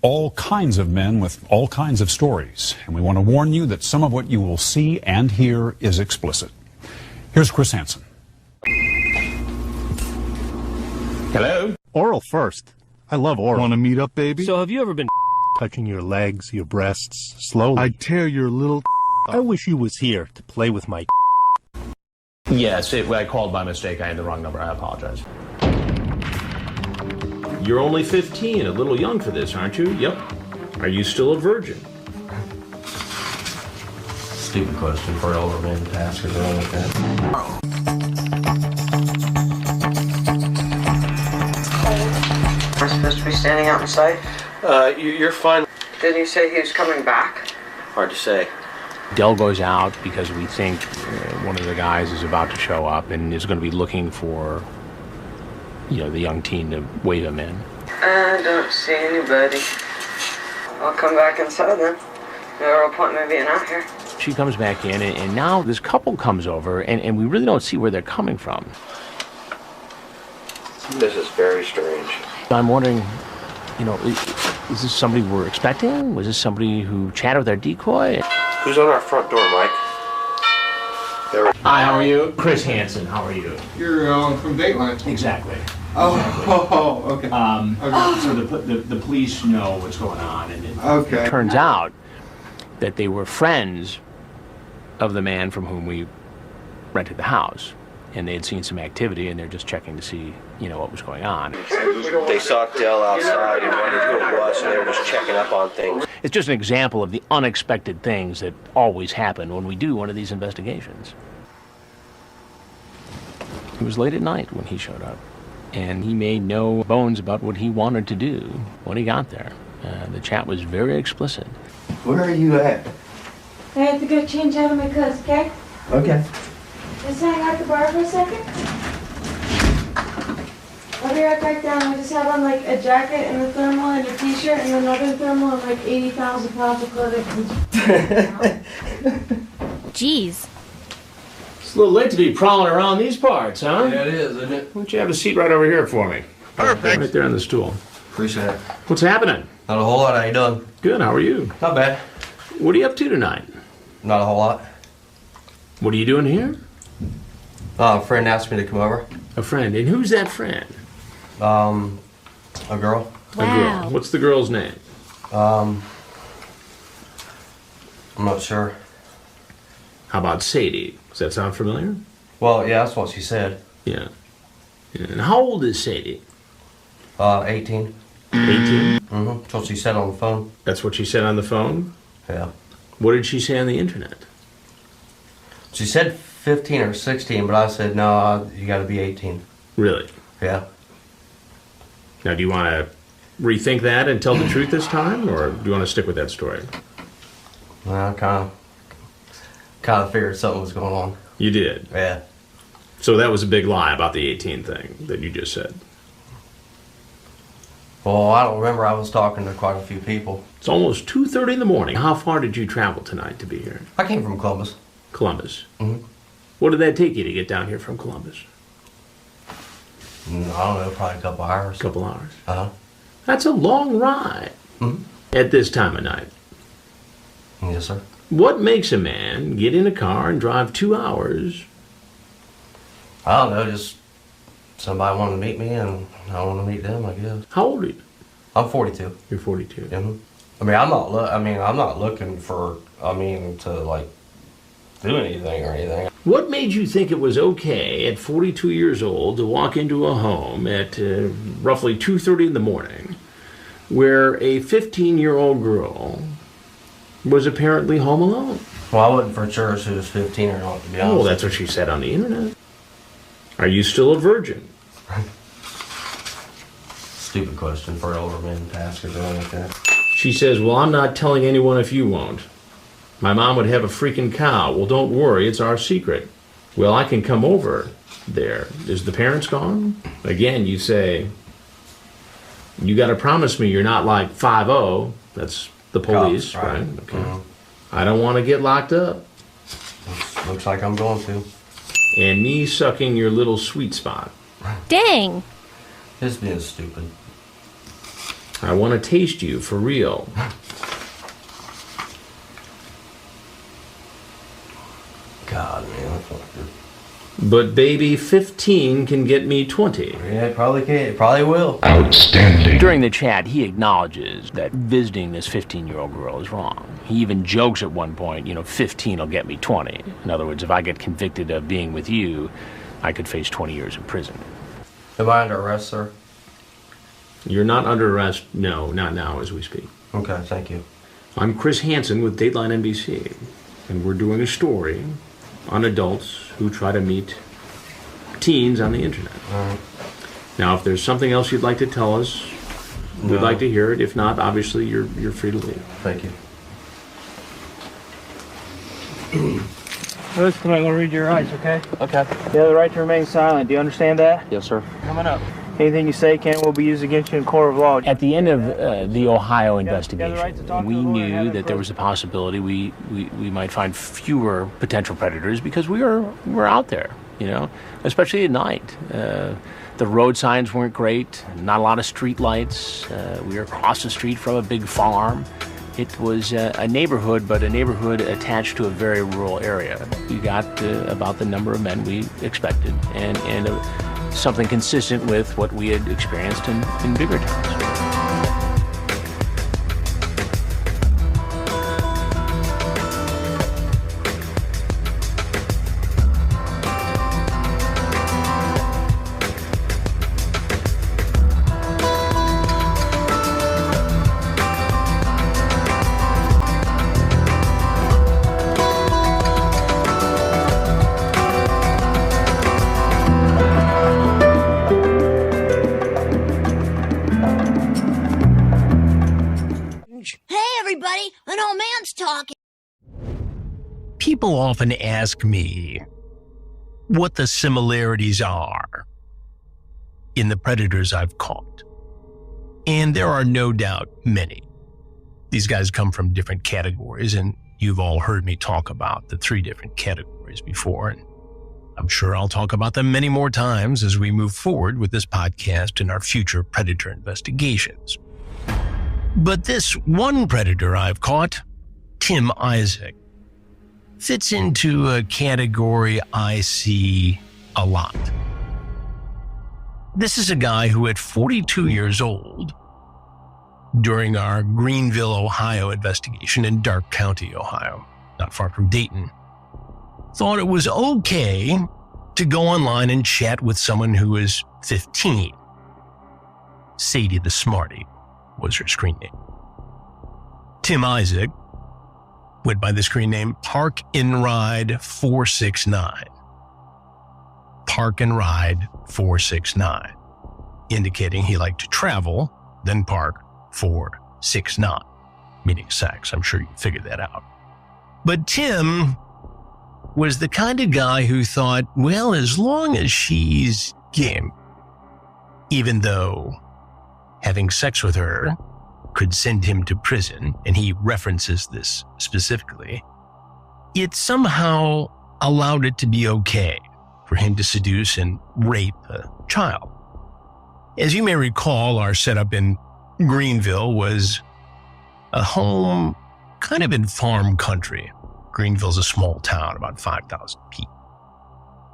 all kinds of men with all kinds of stories, and we want to warn you that some of what you will see and hear is explicit. Here's Chris Hansen. Hello? Oral first. I love oral. Want to meet up, baby? So have you ever been Touching your legs, your breasts, slowly. I'd tear your little I wish you was here to play with my Yes, I called by mistake. I had the wrong number. I apologize. You're only 15, a little young for this, aren't you? Yep. Are you still a virgin? Stupid question for an older man to ask or something like that. Am I supposed to be standing out inside? You're fine. Didn't you say he was coming back? Hard to say. Dell goes out because we think one of the guys is about to show up and is going to be looking for, the young teen to wave him in. I don't see anybody. I'll come back inside then. No real point in me being out here. She comes back in, and now this couple comes over, and we really don't see where they're coming from. This is very strange. I'm wondering, is this somebody we're expecting? Was this somebody who chatted with our decoy? Who's on our front door, Mike? Hi, how are you? Chris Hansen, how are you? You're from Dateline. Exactly. Okay. So the police know what's going on, and Okay. it turns out that they were friends of the man from whom we rented the house, and they had seen some activity, and they're just checking to see, what was going on. They saw Dell outside and wondered who it was, and they were just checking up on things. It's just an example of the unexpected things that always happen when we do one of these investigations. It was late at night when he showed up, and he made no bones about what he wanted to do when he got there. The chat was very explicit. Where are you at? I have to go change out of my clothes, okay? Okay. Just hang out the bar for a second. I'll be right back down. I just have on like a jacket and a thermal and a t-shirt and another thermal and like 80,000 pounds of clothing. Jeez. It's a little late to be prowling around these parts, huh? Yeah, it is, isn't it? Why don't you have a seat right over here for me? Perfect. Right there on the stool. Appreciate it. What's happening? Not a whole lot. How you doing? Good, how are you? Not bad. What are you up to tonight? Not a whole lot. What are you doing here? A friend asked me to come over. A friend. And who's that friend? A girl. A girl. What's the girl's name? I'm not sure. How about Sadie? Does that sound familiar? Well, yeah, that's what she said. Yeah. And how old is Sadie? 18. 18? Mm-hmm. That's what she said on the phone. That's what she said on the phone? Yeah. What did she say on the internet? She said 15 or 16, but I said, no, you gotta be 18. Really? Yeah. Now, do you want to rethink that and tell the truth this time, or do you want to stick with that story? Well, I kind of figured something was going on. You did? Yeah. So that was a big lie about the 18 thing that you just said? Well, I don't remember. I was talking to quite a few people. It's almost 2:30 in the morning. How far did you travel tonight to be here? I came from Columbus. Columbus? Mm-hmm. What did that take you to get down here from Columbus? I don't know, probably a couple hours. A couple hours. Uh-huh. That's a long ride. Mm-hmm. At this time of night. Yes, sir. What makes a man get in a car and drive 2 hours? I don't know, just somebody wanted to meet me and I want to meet them, I guess. How old are you? I'm 42. You're 42. Mm-hmm. I'm not looking for, to like do anything or anything. What made you think it was okay at 42 years old to walk into a home at roughly 2:30 in the morning where a 15-year-old girl was apparently home alone? Well, I wasn't for sure if she was 15 or not, to be honest. Oh, that's what she said on the internet. Are you still a virgin? Stupid question for an older man to ask or something like that. She says, well, I'm not telling anyone if you won't. My mom would have a freaking cow. Well, don't worry, it's our secret. Well, I can come over there. Is the parents gone? Again, you say, you got to promise me you're not like 5-0. That's the police, Cops, right? Okay. Mm-hmm. I don't want to get locked up. Looks like I'm going to. And me sucking your little sweet spot. Dang. This being stupid. I want to taste you for real. God, man, that's not good. But baby, 15 can get me 20. Yeah, it probably can. It probably will. During the chat, he acknowledges that visiting this 15-year-old girl is wrong. He even jokes at one point, 15 will get me 20. In other words, if I get convicted of being with you, I could face 20 years in prison. Am I under arrest, sir? You're not under arrest. No, not now as we speak. Okay, thank you. I'm Chris Hansen with Dateline NBC, and we're doing a story on adults who try to meet teens on the internet. Now, if there's something else you'd like to tell us, we'd like to hear it. If not, obviously, you're free to leave. Thank you. Lewis, come on, go read your rights, okay? Okay. You have the right to remain silent. Do you understand that? Yes, sir. Coming up. Anything you say can will be used against you in court of law. At the end of the Ohio investigation, right to talk to we the lawyer and have knew it that there was a approved. possibility we might find fewer potential predators because we're out there, especially at night. The road signs weren't great, not a lot of street lights. We were across the street from a big farm. It was a neighborhood, but a neighborhood attached to a very rural area. We got about the number of men we expected, and something consistent with what we had experienced in bigger towns. People often ask me what the similarities are in the predators I've caught. And there are no doubt many. These guys come from different categories, and you've all heard me talk about the 3 different categories before, and I'm sure I'll talk about them many more times as we move forward with this podcast and our future predator investigations. But this one predator I've caught, Tim Isaac, fits into a category I see a lot. This is a guy who, at 42 years old, during our Greenville, Ohio investigation in Darke County, Ohio, not far from Dayton, thought it was okay to go online and chat with someone who was 15. Sadie the Smarty was her screen name. Tim Isaac went by the screen name Park and Ride 469. Park and Ride 469, indicating he liked to travel, then park 469, meaning sex. I'm sure you figured that out. But Tim was the kind of guy who thought, well, as long as she's game, even though having sex with her could send him to prison, and he references this specifically, it somehow allowed it to be okay for him to seduce and rape a child. As you may recall, our setup in Greenville was a home kind of in farm country. Greenville's a small town, about 5,000 people.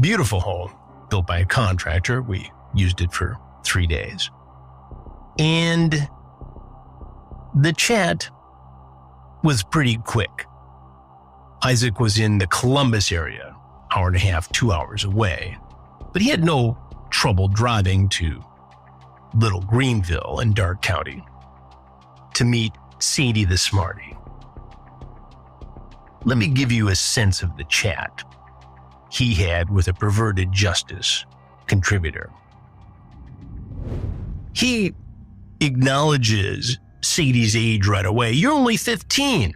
Beautiful home, built by a contractor. We used it for 3 days. And the chat was pretty quick. Isaac was in the Columbus area, hour and a half, 2 hours away, but he had no trouble driving to Little Greenville in Darke County to meet Sadie the Smarty. Let me give you a sense of the chat he had with a perverted justice contributor. He acknowledges Sadie's age right away. You're only 15.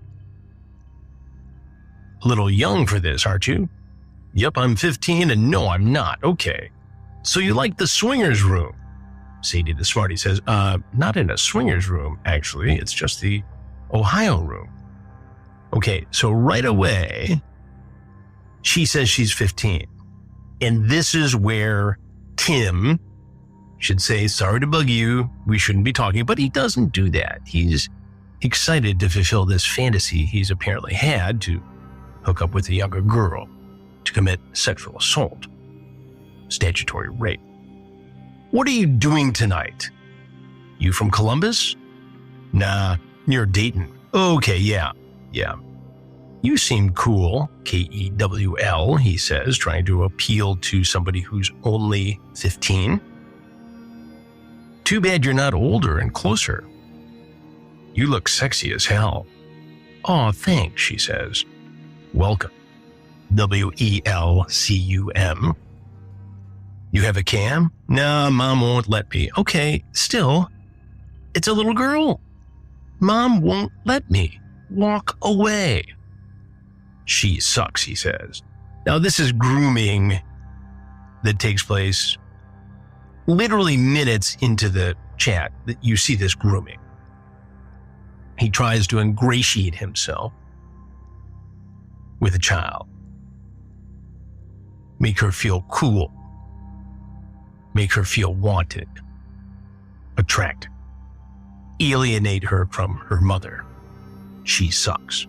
A little young for this, aren't you? Yep, I'm 15, and no, I'm not. Okay. So you like the swingers room? Sadie the Smarty says, not in a swingers room, actually. It's just the Ohio room. Okay, so right away, she says she's 15. And this is where Tim Should say, sorry to bug you. We shouldn't be talking. But he doesn't do that. He's excited to fulfill this fantasy he's apparently had to hook up with a younger girl to commit sexual assault, statutory rape. What are you doing tonight? You from Columbus? Nah, near Dayton. Okay, yeah. You seem cool, Kewl, he says, trying to appeal to somebody who's only 15. Too bad you're not older and closer. You look sexy as hell. Aw, thanks, she says. Welcome. WELCUM. You have a cam? Nah, Mom won't let me. Okay, still, it's a little girl. Mom won't let me. Walk away. She sucks, he says. Now, this is grooming that takes place literally minutes into the chat that you see this grooming. He tries to ingratiate himself with a child. Make her feel cool. Make her feel wanted. Attracted. Alienate her from her mother. She sucks.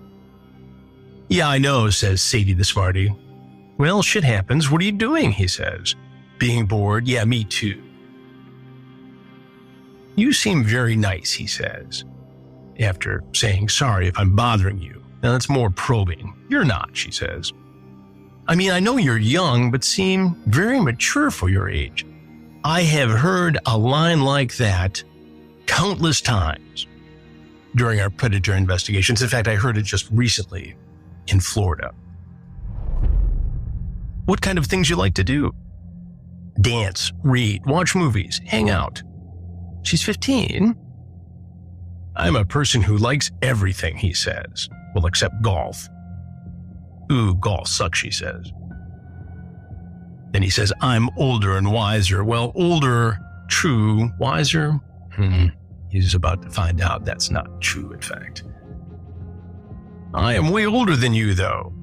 Yeah, I know, says Sadie the Smarty. Well, shit happens. What are you doing? He says. Being bored? Yeah, me too. You seem very nice, he says, after saying sorry if I'm bothering you. Now that's more probing. You're not, she says. I mean, I know you're young, but seem very mature for your age. I have heard a line like that countless times during our predator investigations. In fact, I heard it just recently in Florida. What kind of things you like to do? Dance, read, watch movies, hang out. She's 15. I'm a person who likes everything, he says. Well, except golf. Ooh, golf sucks, she says. Then he says, I'm older and wiser. Well, older, true. Wiser? He's about to find out that's not true, in fact. I am way older than you, though.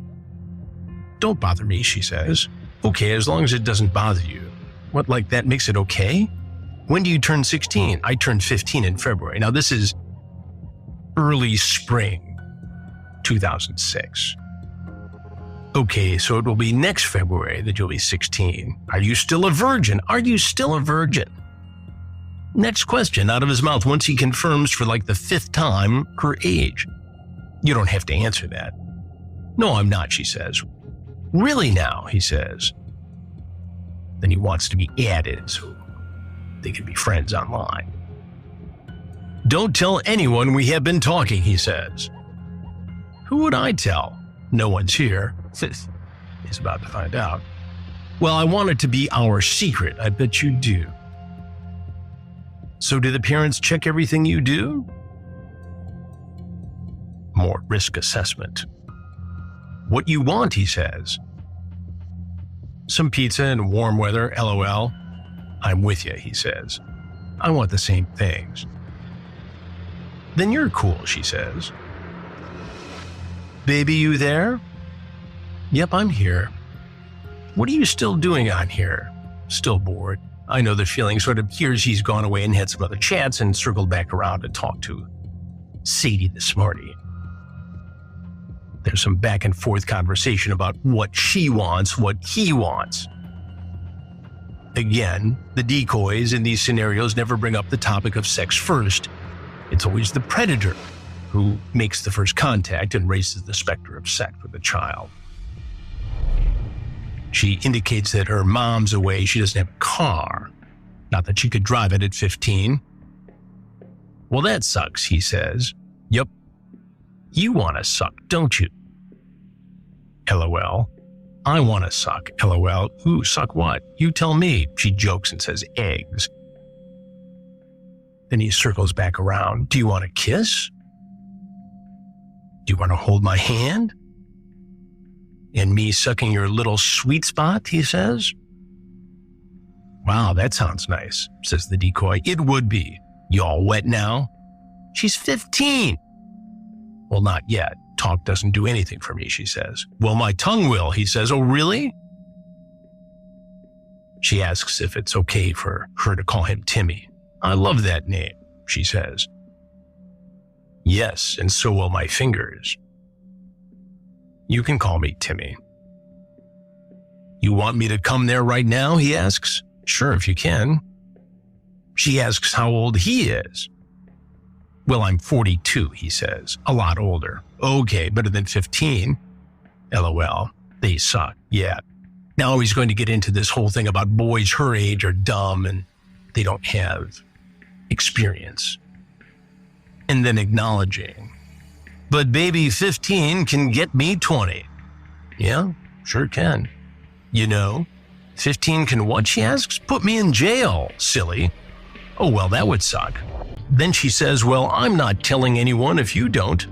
Don't bother me, she says. Okay, as long as it doesn't bother you. What, like that makes it okay? When do you turn 16? I turned 15 in February. Now, this is early spring 2006. Okay, so it will be next February that you'll be 16. Are you still a virgin? Are you still a virgin? Next question out of his mouth once he confirms for like the 5th time her age. You don't have to answer that. No, I'm not, she says. Really now, he says. Then he wants to be added so they can be friends online. Don't tell anyone we have been talking, he says. Who would I tell? No one's here. He's about to find out. Well, I want it to be our secret. I bet you do. So do the parents check everything you do? More risk assessment. What you want, he says. Some pizza and warm weather, LOL. I'm with you, he says. I want the same things. Then you're cool, she says. Baby, you there? Yep, I'm here. What are you still doing on here? Still bored. I know the feeling. Sort of appears he's gone away and had some other chats and circled back around to talk to Sadie the Smarty. There's some back and forth conversation about what she wants, what he wants. Again, the decoys in these scenarios never bring up the topic of sex first. It's always the predator who makes the first contact and raises the specter of sex with the child. She indicates that her mom's away. She doesn't have a car. Not that she could drive it at 15. Well, that sucks, he says. Yup. You want to suck, don't you? LOL. I want to suck, LOL. Ooh, suck what? You tell me, she jokes and says eggs. Then he circles back around. Do you want to kiss? Do you want to hold my hand? And me sucking your little sweet spot, he says. Wow, that sounds nice, says the decoy. It would be. You all wet now? She's 15. Well, not yet. Talk doesn't do anything for me, she says. Well, my tongue will, he says. Oh, really? She asks if it's okay for her to call him Timmy. I love that name, she says. Yes, and so will my fingers. You can call me Timmy. You want me to come there right now? He asks. Sure, if you can. She asks how old he is. Well, I'm 42, he says. A lot older. Okay, better than 15. LOL. They suck. Yeah. Now he's going to get into this whole thing about boys her age are dumb and they don't have experience. And then acknowledging, but baby 15 can get me 20. Yeah, sure can. You know, 15 can what, she asks? Put me in jail, silly. Oh, well, that would suck. Then she says, well, I'm not telling anyone if you don't.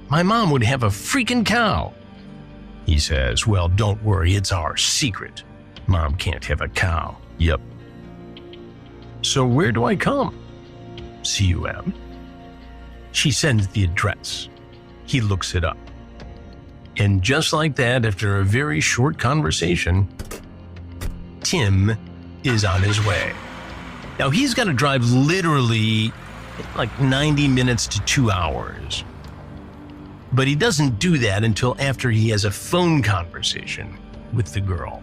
My mom would have a freaking cow. He says, well, don't worry, it's our secret. Mom can't have a cow. Yep. So where do I come? CUM. She sends the address. He looks it up. And just like that, after a very short conversation, Tim is on his way. Now, he's going to drive literally like 90 minutes to 2 hours. But he doesn't do that until after he has a phone conversation with the girl.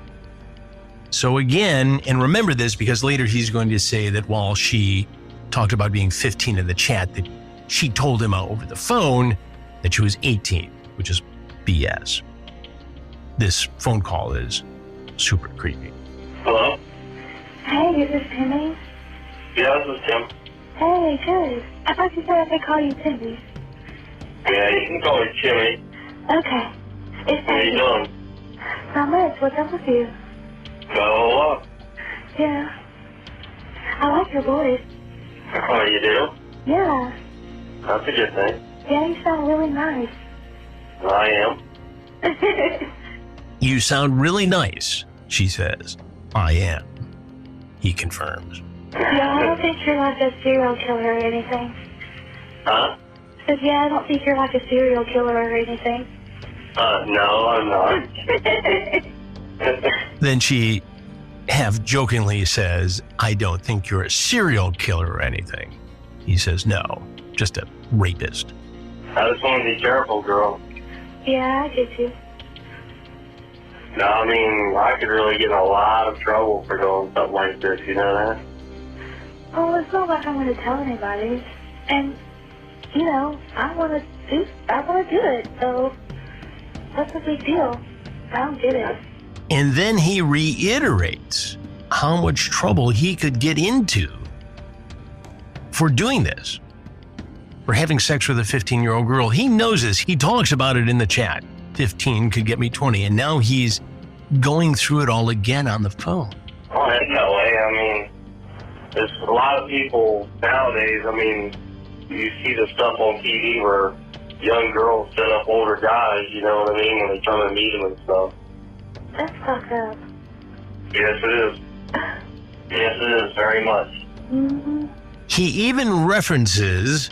So again, and remember this because later he's going to say that while she talked about being 15 in the chat, that she told him over the phone that she was 18, which is BS. This phone call is super creepy. Hello? Hey, is this Timmy? Yeah, this is Tim. Hey, good. I thought you said I could call you Timmy. Yeah, you can call me Timmy. Okay. It's How you doing? Not much. What's up with you? Got a whole lot. Yeah. I like your voice. Oh, you do? Yeah. That's a good thing. Yeah, you sound really nice. I am. You sound really nice, she says. I am. He confirms. Yeah, I don't think you're like a serial killer or anything. Huh? Said, yeah, I don't think you're like a serial killer or anything. No, I'm not. Then she half jokingly says, I don't think you're a serial killer or anything. He says, no, just a rapist. I just want to be careful, girl. Yeah, I get you. No, I mean, I could really get in a lot of trouble for doing something like this, you know that? Oh, it's not like I'm going to tell anybody. And, you know, I want to do it, so what's the big deal? I don't get it. And then he reiterates how much trouble he could get into for doing this, for having sex with a 15-year-old girl. He knows this. He talks about it in the chat. 15 could get me 20. And now he's going through it all again on the phone. Oh, heck no way. I mean, there's a lot of people nowadays, I mean, you see the stuff on TV where young girls set up older guys, you know what I mean, when they come and meet them and stuff. That's fucked up. Yes, it is. Yes, it is, very much. Mm-hmm. He even references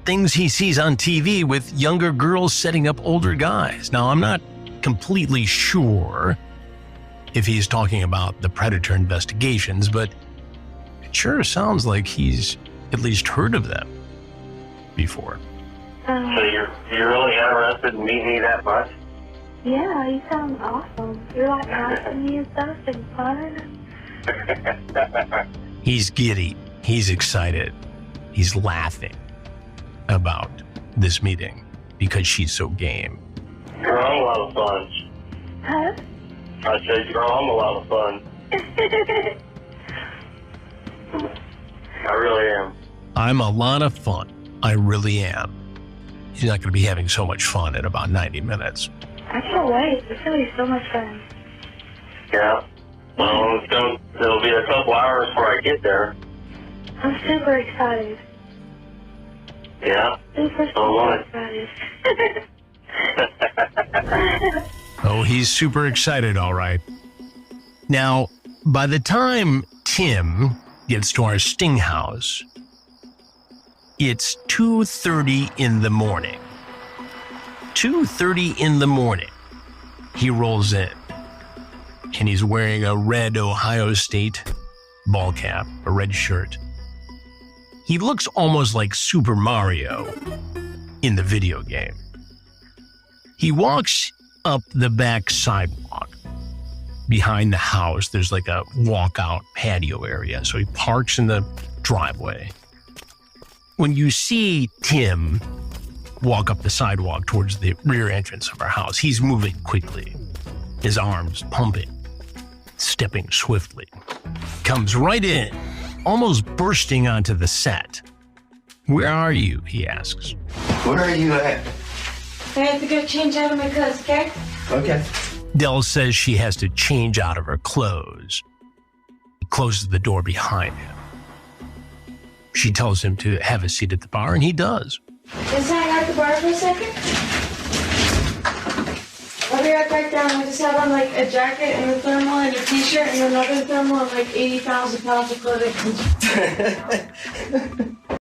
things he sees on TV with younger girls setting up older guys. Now, I'm not completely sure if he's talking about the Predator investigations, but it sure sounds like he's at least heard of them before. So you're really interested in meeting me that much? Yeah, you sound awesome. You're like nice to me and stuff and fun. He's giddy. He's excited. He's laughing about this meeting because she's so game. Girl, I'm a lot of fun. Huh? I said, girl, I'm a lot of fun. I really am. I'm a lot of fun. I really am. He's not going to be having so much fun in about 90 minutes. I can't wait. It's going to be so much fun. Yeah. Well, it'll be a couple hours before I get there. I'm super excited. Yeah? Super excited. Oh, he's super excited, all right. Now, by the time Tim gets to our sting house, it's 2:30 in the morning. 2:30 in the morning. He rolls in. and he's wearing a red Ohio State ball cap, a red shirt. He looks almost like Super Mario in the video game. He walks up the back sidewalk. Behind the house, there's like a walkout patio area, so he parks in the driveway. When you see Tim walk up the sidewalk towards the rear entrance of our house, he's moving quickly, his arms pumping, stepping swiftly. Comes right in, almost bursting onto the set. "Where are you?" he asks. Where are you at? I have to go change out of my clothes, okay? Okay. Dell says she has to change out of her clothes. He closes the door behind him. She tells him to have a seat at the bar, and he does. Just hang out at the bar for a second. I'll be right back down. I just have on like a jacket and a thermal and a t-shirt and another thermal and like 80,000 pounds of clothing.